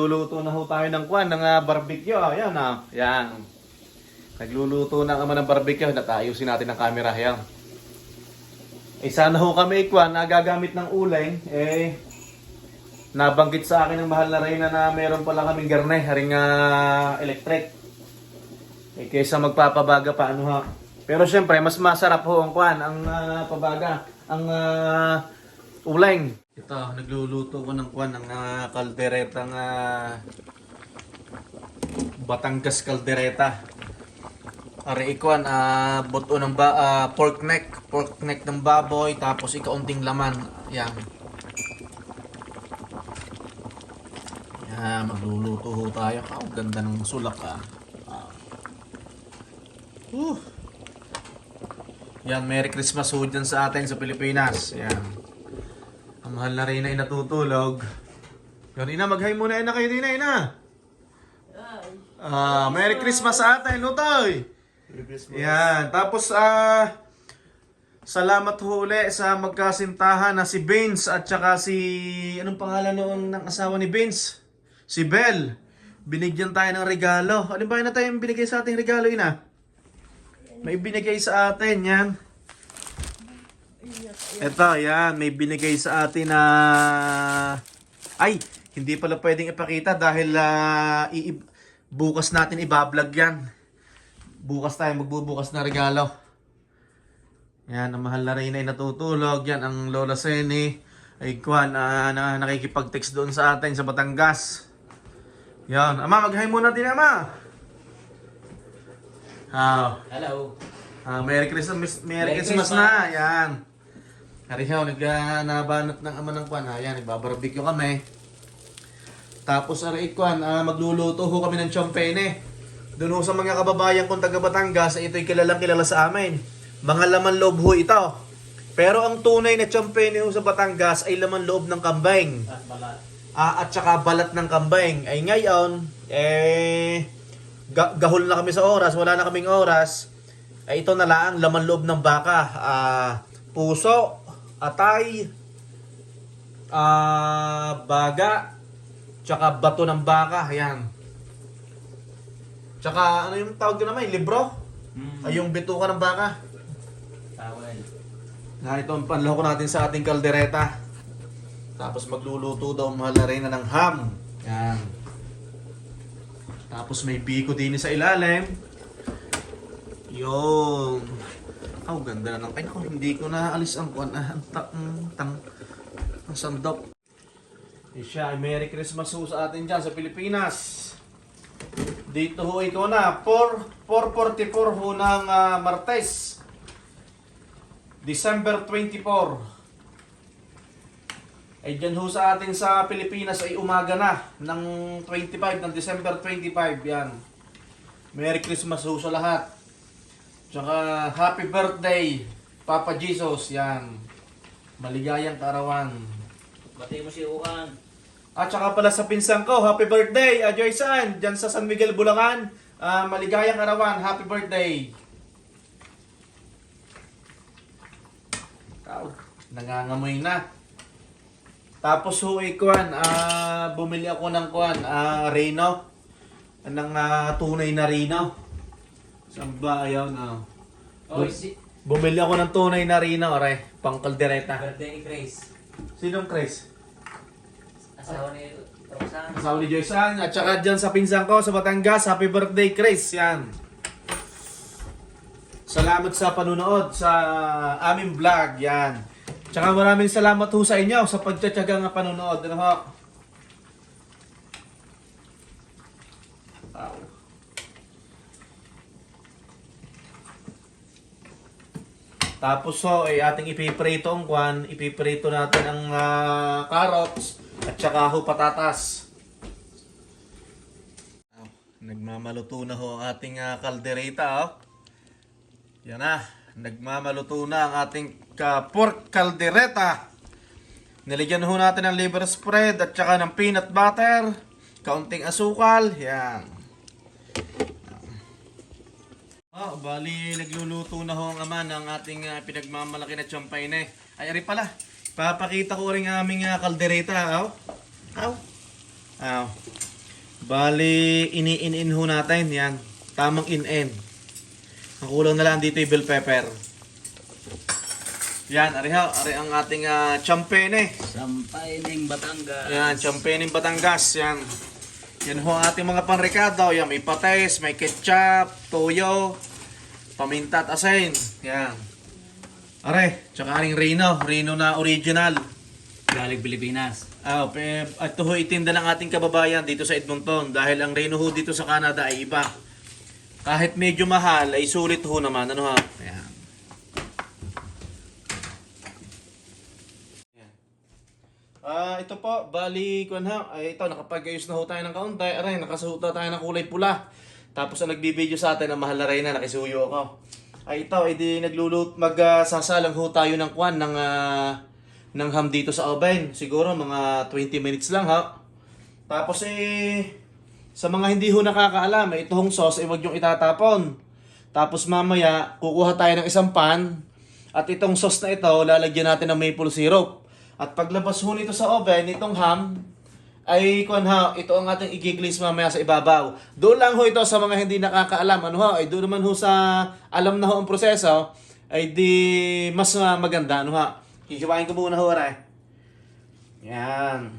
nagluluto na ho tayo ng kwan, ng barbecue. Ayan yan. Nagluluto na naman ng barbecue. Nakayusin natin ang camera. Yan. Sana ho kami kwan, gagamit ng uling. Nabanggit sa akin ng mahal na Reyna na meron pala kaming garne, haring electric. Kaysa magpapabaga pa, ano ha. Pero syempre, mas masarap ho ang kwan, ang pabaga, ang uling. Ito, nagluluto ko ng kwan, ng kalderetang Batangas kaldereta. Ari ikwan, buto ng pork neck ng baboy, tapos ikaunting laman. Yan. Yan, magluluto ho tayo. Ganda ng sulak Yan, Merry Christmas ho dyan sa atin sa Pilipinas. Yan. Ang mahal na rin ay natutulog. Yan, ina, mag-hi muna ina kayo din ina. Merry Christmas sa atin, Utoy. Merry Christmas. Yan, tapos salamat ho uli sa magkasintahan na si Vince at saka si, anong pangalan noon ng asawa ni Vince? Si Belle. Binigyan tayo ng regalo. Ano ba na tayong binigay sa ating regalo, ina? May binigay sa atin, yan. Ito, yan. May binigay sa atin na... Ay, hindi pala pwedeng ipakita dahil bukas natin ibablog yan. Bukas tayo magbubukas na regalo. Yan, ang mahal na rin ay natutulog. Yan, ang Lola Seni ay kwan, na nakikipag-text doon sa atin sa Batangas. Yan, ama, mag-hi muna din, ama. Hello. Merry Christmas, Merry Christmas na. Yan. Harihaw, nabanat ng ama ng kwan. Yan, nagbabarbecue kami. Tapos, kwan, magluluto ho kami ng champagne. Doon ho sa mga kababayan kong taga Batangas, ito'y kilalang kilala sa amin. Mga laman loob ho ito. Pero ang tunay na champagne ho sa Batangas ay laman loob ng kambing. At balat. At saka balat ng kambing. Ay ngayon, gahol na kami sa oras, wala na kaming oras. Ay ito na lang, laman loob ng baka. Puso, atay, baga, tsaka bato ng baka. Ayan. Tsaka ano yung tawag ko naman, libro? Ay yung bituka ng baka. Tawel. Ito ang panloko natin sa ating kaldereta. Tapos magluluto daw mahal na rin ng ham. Yan. Tapos may biko din sa ilalim. Yung ganda na ng ay naku, hindi ko na alis ang kuan ang sandok. Siya, Merry Christmas ho sa atin dyan sa Pilipinas. Dito ho ito na 4:44 ho ng Martes. December 24. Ay dyan ho sa atin sa Pilipinas ay umaga na ng 25, ng December 25, yan. Merry Christmas ho sa lahat. Tsaka happy birthday, Papa Jesus, yan. Maligayang kaarawan. Bati mo si Ukan. At saka pala sa pinsan ko, happy birthday, Joyce-san, dyan sa San Miguel, Bulacan. Maligayang kaarawan, happy birthday. Nangangamoy na. Tapos ho ikuan, bumili ako ng kuan, Reno. Ng tunay na Reno. Saan ba ayaw na? Bumili ako ng tunay na Reno, pang kaldereta. Birthday ni Grace. Sinong Chris? Asawa ni Roxanne. Asawa ni Joyce-san. At saka dyan sa pinsan ko sa Batangas, happy birthday Chris. Yan. Salamat sa panunood sa aming vlog. Yan. Tsaka maraming salamat ho sa inyo sa pagtsatsaga ng panonood. Ano ho? Tapos ho, ating ipiprito ang kwan. Ipiprito natin ang carrots at saka ho patatas. Nagmamaluto na ho ang ating kaldereta. Yan na. Nagmamaluto na ang ating pork caldereta. Nilagyan ho natin ng liver spread at saka ng peanut butter, kaunting asukal. Yan. Bali nagluluto na ho ang ama ng ating pinagmamalaki na champagne. Ay, ari pala. Papakita ko rin ang aming kaldereta. Bali, ini-in ho natin. Yan. Tamang in-in. Ang kulang na lang dito yung bell pepper. Yan, ari ho. Ari ang ating champene. Sampay ng Batangas. Yan, champagne ng Batangas. Yan. Yan ho ang ating mga panrekado. Yan, may pates, may ketchup, toyo, paminta at asin. Yan. Are, tsaka aring Reno. Reno na original. Galing Pilipinas. Ito ho itinda ng ating kababayan dito sa Edmonton. Dahil ang Reno ho dito sa Canada ay iba. Kahit medyo mahal, ay sulit ho naman. Ano ha? Ayan. Ito po, bali, ito, nakapag-ayos na ho tayo ng kaunti. Aray, nakasuot na tayo ng kulay pula. Tapos ang nagbibideo sa atin, ang mahal na rin na, nakisuyo ako. Ito, edi magsasalang ho tayo ng kwan, ng ham dito sa oven. Siguro, mga 20 minutes lang ha. Tapos sa mga hindi ho nakakaalam, itong sauce, huwag yung itatapon. Tapos mamaya, kukuha tayo ng isang pan. At itong sauce na ito, lalagyan natin ng maple syrup. At paglabas ho nito sa oven, itong ham, ay ito ang ating i-glaze mamaya sa ibabaw. Doon lang ho ito sa mga hindi nakakaalam. Ay doon naman ho sa alam na ho ang proseso, ay di mas maganda. Hihiwain ko muna ho, aray. Yan.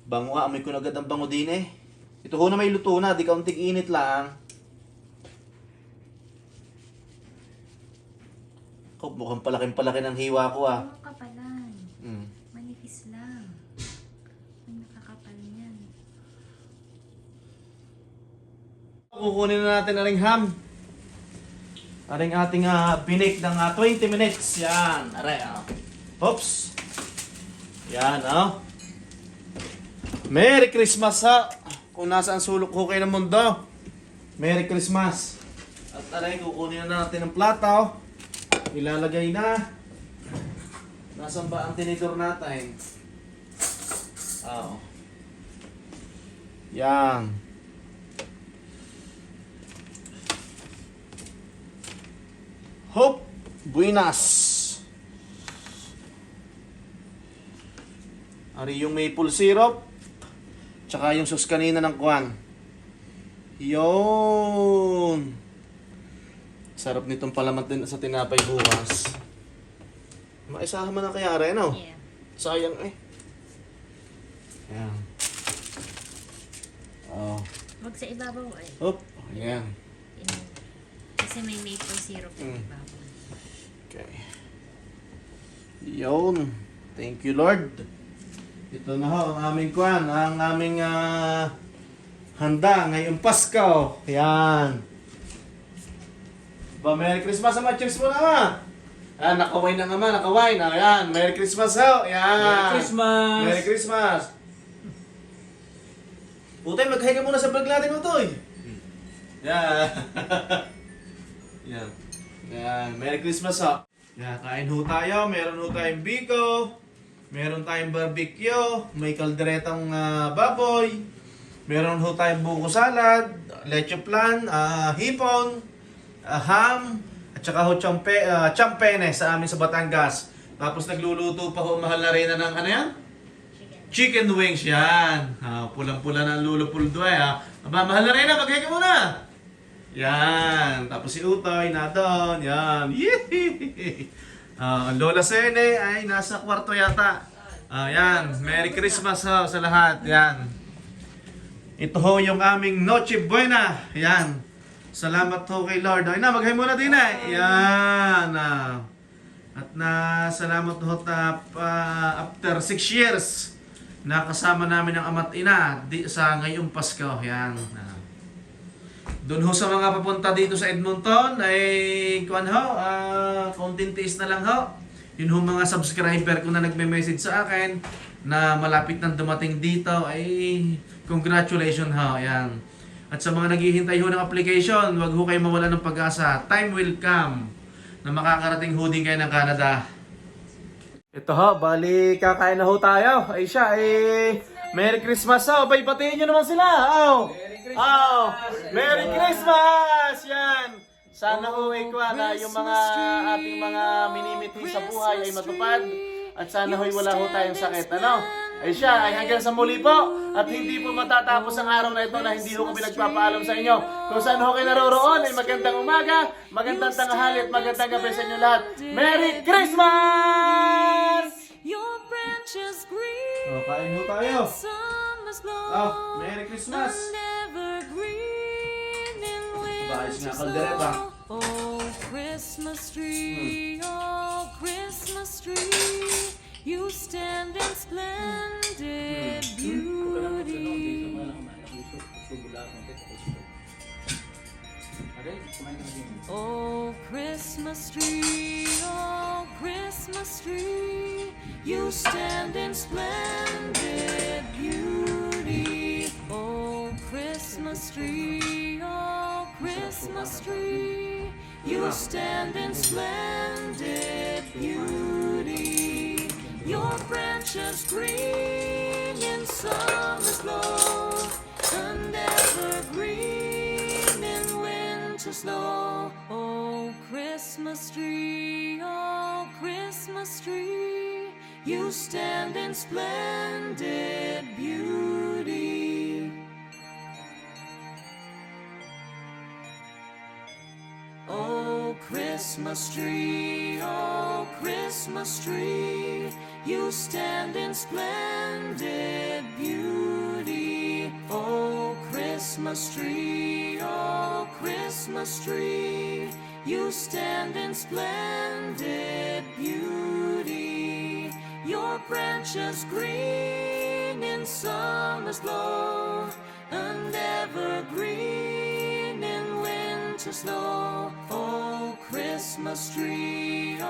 Bango nga, amoy ko na agad ang bango din eh. Ito ho na may luto na, di kaunting init lang. Mukhang palaking-palaki ng hiwa ko ah. Ano kapalan? Manipis lang. Ang nakakapal niyan. Kukunin na natin aring ham. Aring ating binake ng 20 minutes. Yan, aray Oops. Yan Merry Christmas ha. Kung nasaan sulok ko kayo ng mundo. Merry Christmas. At aray, kukunin na natin ang plato. Ilalagay na. Nasaan ba ang tinidor natin? Yan. Hop! Buenas! Ari yung maple syrup. Tsaka yung sauce kanina ng kwan. Yun! Sarap nitong palamat din sa tinapay bukas. Maisahan mo na kaya rin, Yeah. Sayang eh. Yan. Wag sa ibabaw ay. Hop! Ayan. Kasi may maple syrup sa ibabaw. Okay. Yun. Thank you, Lord. Ito na ho, ang aming kwan, ang aming handa ngayong Pasko. Yan. Merry Christmas naman, cheers mo na nakaway na naman, nakaway na. Yan, Merry Christmas ho. Yan. Merry Christmas! Merry Christmas. Putay, mag-hi ka muna sa vlog natin mo to eh. Yan. Yan. Yan, Merry Christmas ho. Yan, kain ho tayo. Meron ho tayong biko. Meron tayong barbecue. May kalderetang baboy. Meron ho tayong buko salad. Leche flan. Hipon. Ham. At saka ho champene sa amin sa Batangas. Tapos nagluluto pa ho mahal na rin ng yan? Chicken wings yan. Pulang-pula na ang lulupuldo eh mahal na rin mag-hi ka muna. Yan. Tapos si Utoy na doon. Yan. Ang Lola Sene ay nasa kwarto yata. Yan. Merry Christmas ho sa lahat. Yan. Ito ho yung aming Noche Buena. Yan. Salamat ho kay Lord. Ay na, mag-hi muna din eh. Yan. At salamat ho after 6 years nakasama namin ang ama't ina sa ngayong Pasko. Yan. Doon ho sa mga papunta dito sa Edmonton ay konting tiis na lang ho. Yun ho mga subscriber ko na nagme-message sa akin na malapit nang dumating dito ay congratulations ho. Yan. At sa mga naghihintay ho ng application, wag ho kayo mawala ng pag-asa. Time will come na makakarating ho din kayo ng Canada. Ito ho, bali kakain na ho tayo. Ay siya, Merry Christmas ho. Batiin nyo naman sila. Merry Christmas! Yan. Sana ho na yung mga ating mga minimithi sa buhay ay matupad. At sana ho'y wala ho tayong sakit. Ano? Ay siya, ay hanggang sa muli po. At hindi po matatapos ang araw na ito na hindi ho kami nagpapaalam sa inyo. Kung saan ho kayo naroroon ay magandang umaga, magandang tanghali at magandang gabi sa inyo lahat. Merry Christmas! Your branches green, Oh, kain ho tayo. summer's blow. Oh, Merry Christmas! Evergreen in Bayos nga winter's kaldereta. snow. Oh, Christmas tree, oh, Christmas tree, you stand in splendid beauty. Oh, Christmas tree, oh, Christmas tree, you stand in splendid beauty. Oh, Christmas tree, oh, Christmas tree, you stand in splendid beauty. Your branches green in summer's glow, and evergreen in winter snow. Oh, Christmas tree, oh, Christmas tree, you stand in splendid beauty. Oh, Christmas tree, oh, Christmas tree, you stand in splendid beauty. Oh, Christmas tree, oh, Christmas tree, you stand in splendid beauty. Your branches green in summer's glow, and evergreen in winter snow. Oh, Christmas tree, oh,